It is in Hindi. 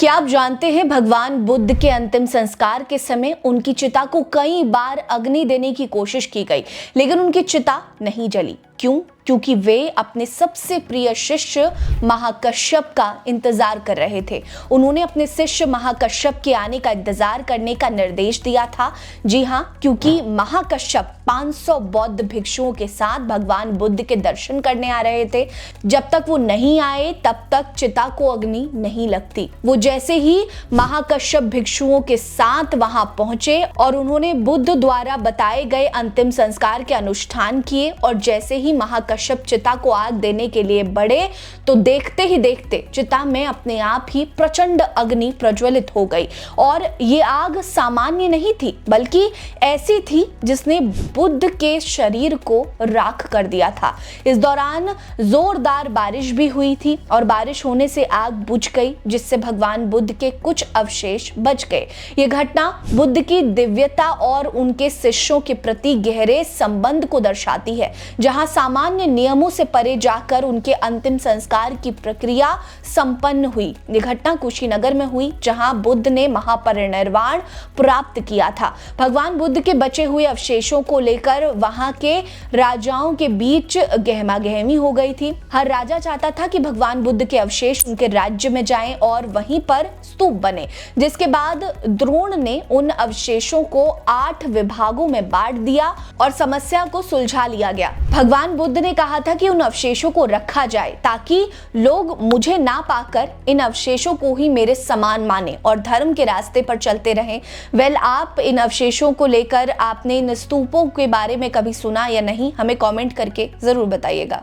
क्या आप जानते हैं भगवान बुद्ध के अंतिम संस्कार के समय उनकी चिता को कई बार अग्नि देने की कोशिश की गई, लेकिन उनकी चिता नहीं जली। क्यों? क्योंकि वे अपने सबसे प्रिय शिष्य महाकश्यप का इंतजार कर रहे थे। उन्होंने अपने शिष्य महाकश्यप के आने का इंतजार करने का निर्देश दिया था। जी हाँ, क्योंकि महाकश्यप 500 बौद्ध भिक्षुओं के साथ भगवान बुद्ध के दर्शन करने आ रहे थे। जब तक वो नहीं आए तब तक चिता को अग्नि नहीं लगती। वो जैसे ही महाकश्यप भिक्षुओं के साथ वहां पहुंचे और उन्होंने बुद्ध द्वारा बताए गए अंतिम संस्कार के अनुष्ठान किए और जैसे ही महाकश्यप चिता को आग देने के लिए बढ़े तो देखते ही देखते चिता में अपने आप ही प्रचंड अग्नि प्रज्वलित हो गई। और ये आग सामान्य नहीं थी, बल्कि ऐसी थी जिसने बुद्ध के शरीर को राख कर दिया था। इस दौरान जोरदार बारिश भी हुई थी और बारिश होने से आग बुझ गई, जिससे भगवान बुद्ध के कुछ अवशेष बच गए। ये घटना बुद्ध की दिव्यता और उनके शिष्यों के प्रति गहरे संबंध को दर्शाती है, जहां सामान्य नियमों से परे जाकर उनके अंतिम संस्कार की प्रक्रिया संपन्न हुई। ये घटना कुशीनगर में हुई, जहां बुद्ध ने महापरिनिर्वाण प्राप्त किया था। भगवान बुद्ध के बचे हुए अवशेषों को लेकर वहां के राजाओं के बीच गहमागहमी हो गई थी। हर राजा चाहता था कि भगवान बुद्ध के अवशेष उनके राज्य में जाएं और वहीं पर स्तूप बने, जिसके बाद द्रोण ने उन अवशेषों को 8 विभागों में बांट दिया और समस्या को सुलझा लिया गया। भगवान बुद्ध ने कहा था कि उन अवशेषों को रखा जाए ताकि लोग मुझे ना पाकर इन अवशेषों को ही मेरे समान माने और धर्म के रास्ते पर चलते रहें। आप इन अवशेषों को लेकर आपने इन स्तूपों के बारे में कभी सुना या नहीं, हमें कमेंट करके जरूर बताइएगा।